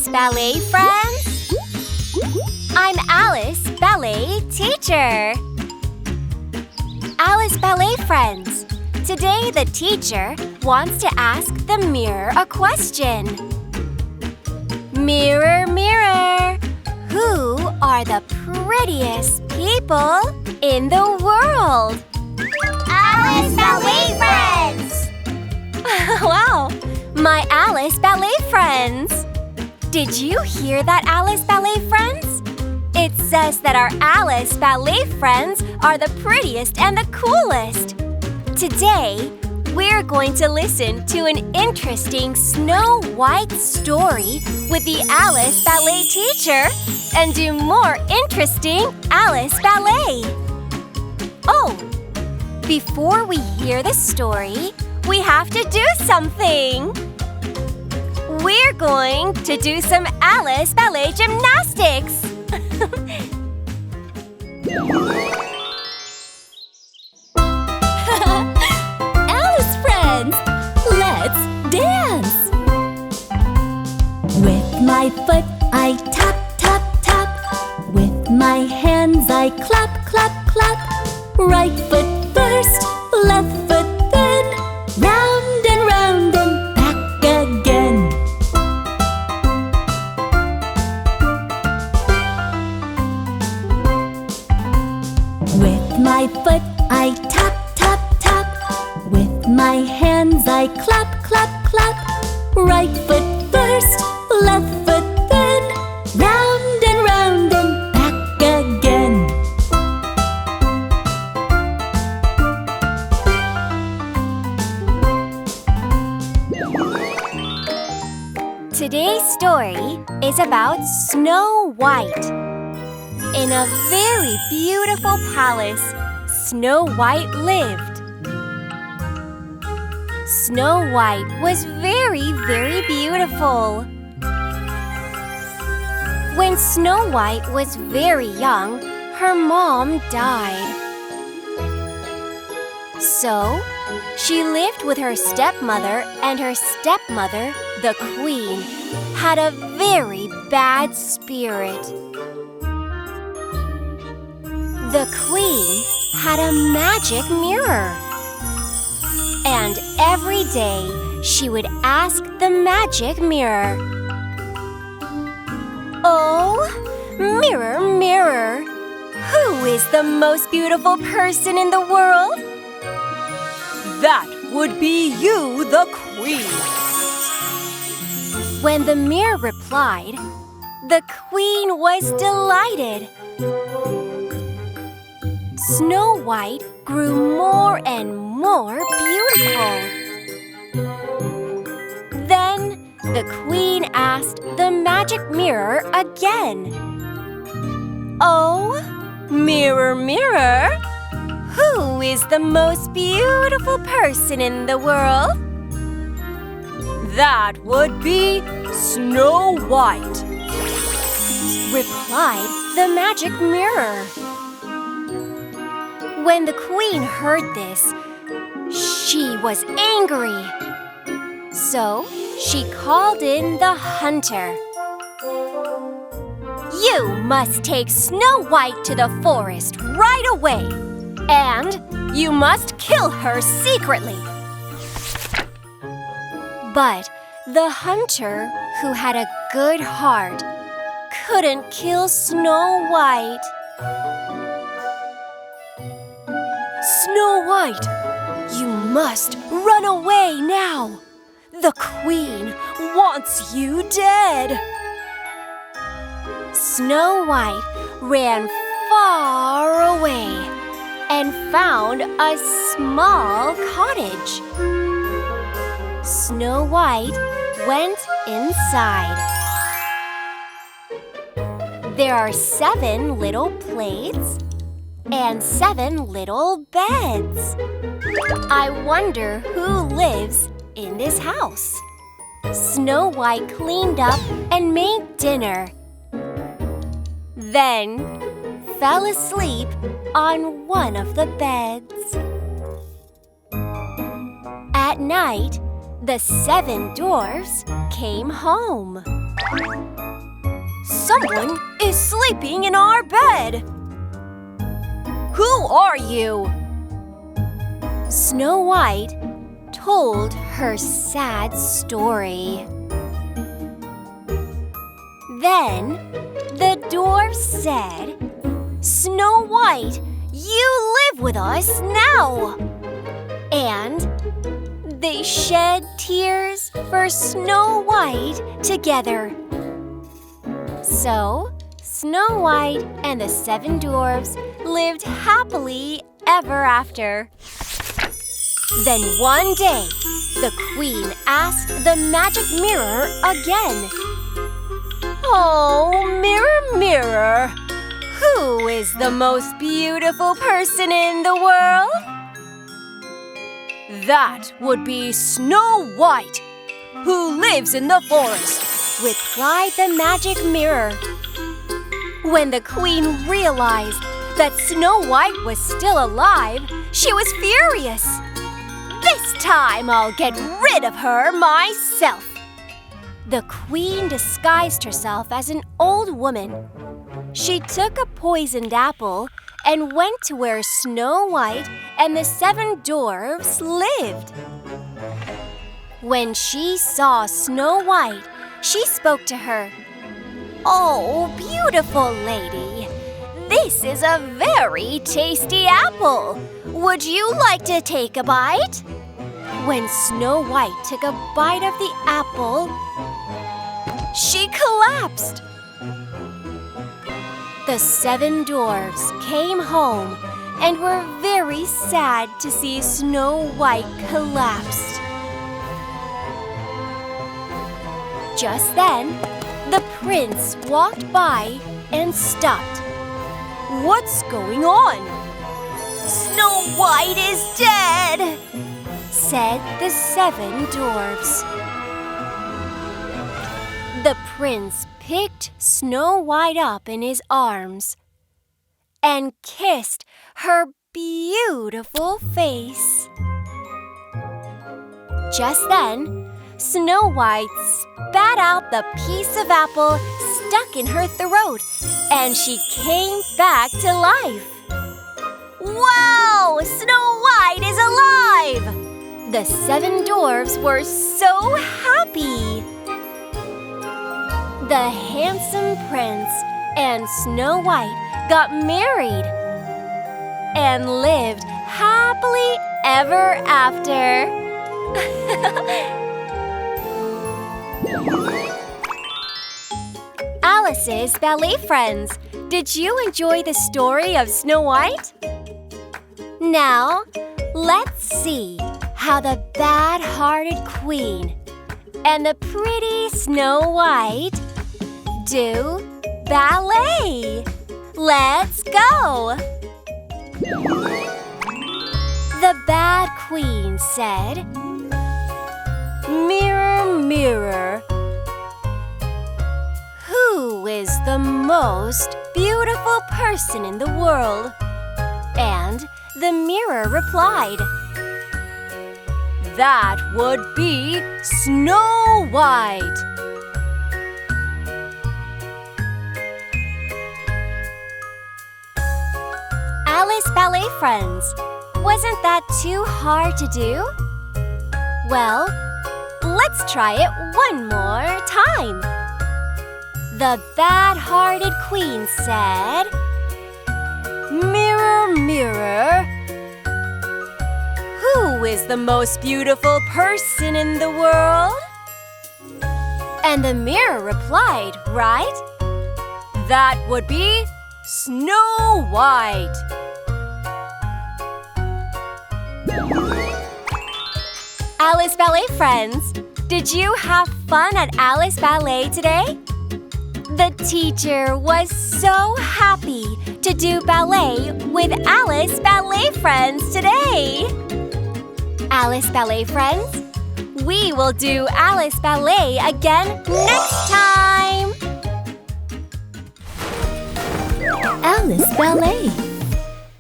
Alice Ballet friends! I'm Alice, ballet teacher. Alice Ballet friends, today the teacher wants to ask the mirror a question. Mirror, mirror, who are the prettiest people in the world? Alice Ballet friends! Wow! My Alice Ballet friends! Did you hear that, Alice Ballet friends? It says that our Alice Ballet friends are the prettiest and the coolest. Today, we're going to listen to an interesting Snow White story with the Alice Ballet teacher and do more interesting Alice Ballet. Oh, before we hear the story, we have to do something. We're going to do some Alice Ballet gymnastics. Alice friends, let's dance. With my foot I tap, tap, tap. With my hands I clap, clap, clap. Right foot first, left foot then. Round and round and back again. With my foot I tap, tap, tap. With my hands I clap, clap, clap. Right foot first, left foot then. Round and round and back again. Today's story is about Snow White. In a very beautiful palace, Snow White lived. Snow White was very, very beautiful. When Snow White was very young, her mom died. So, she lived with her stepmother, and her stepmother, the queen, had a very bad spirit. The queen had a magic mirror. And every day she would ask the magic mirror, "Oh, mirror, mirror, who is the most beautiful person in the world?" That would be you, the queen. When the mirror replied, the queen was delighted. Snow White grew more and more beautiful. Then the queen asked the magic mirror again, "Oh, mirror, mirror, who is the most beautiful person in the world?" That would be Snow White, replied the magic mirror. When the queen heard this, she was angry. So she called in the hunter. "You must take Snow White to the forest right away, and you must kill her secretly." But the hunter, who had a good heart, couldn't kill Snow White. "Snow White, you must run away now. The queen wants you dead." Snow White ran far away and found a small cottage. Snow White went inside. There are 7 little plates and 7 little beds. I wonder who lives in this house. Snow White cleaned up and made dinner. Then fell asleep on one of the beds. At night, the 7 dwarfs came home. Someone is sleeping in our bed. Who are you? Snow White told her sad story. Then the dwarf said, "Snow White, you live with us now." And they shed tears for Snow White together. So, Snow White and the 7 dwarfs lived happily ever after. Then one day, the queen asked the magic mirror again. "Oh, mirror, mirror, who is the most beautiful person in the world?" That would be Snow White, who lives in the forest, replied the magic mirror. When the queen realized that Snow White was still alive, she was furious. "This time I'll get rid of her myself." The queen disguised herself as an old woman. She took a poisoned apple and went to where Snow White and the 7 dwarfs lived. When she saw Snow White, she spoke to her. "Oh, beautiful lady, this is a very tasty apple. Would you like to take a bite?" When Snow White took a bite of the apple, she collapsed. The 7 dwarfs came home and were very sad to see Snow White collapsed. Just then, the prince walked by and stopped. What's going on? "Snow White is dead," said the 7 dwarfs. The prince picked Snow White up in his arms and kissed her beautiful face. Just then, Snow White spat out the piece of apple stuck in her throat, and she came back to life. "Wow! Snow White is alive!" The 7 dwarfs were so happy. The handsome prince and Snow White got married and lived happily ever after. Alice's Ballet Friends, did you enjoy the story of Snow White? Now, let's see how the bad-hearted queen and the pretty Snow White do ballet. Let's go! The bad queen said, "Mirror, mirror, who is the most beautiful person in the world?" And the mirror replied, That would be Snow White. Alice Ballet Friends, wasn't that too hard to do? Well, let's try it one more time. The bad-hearted queen said, "Mirror, mirror, who is the most beautiful person in the world?" And the mirror replied, right? That would be Snow White. Alice Ballet Friends, did you have fun at Alice Ballet today? The teacher was so happy to do ballet with Alice Ballet Friends today. Alice Ballet Friends, we will do Alice Ballet again next time. Alice Ballet.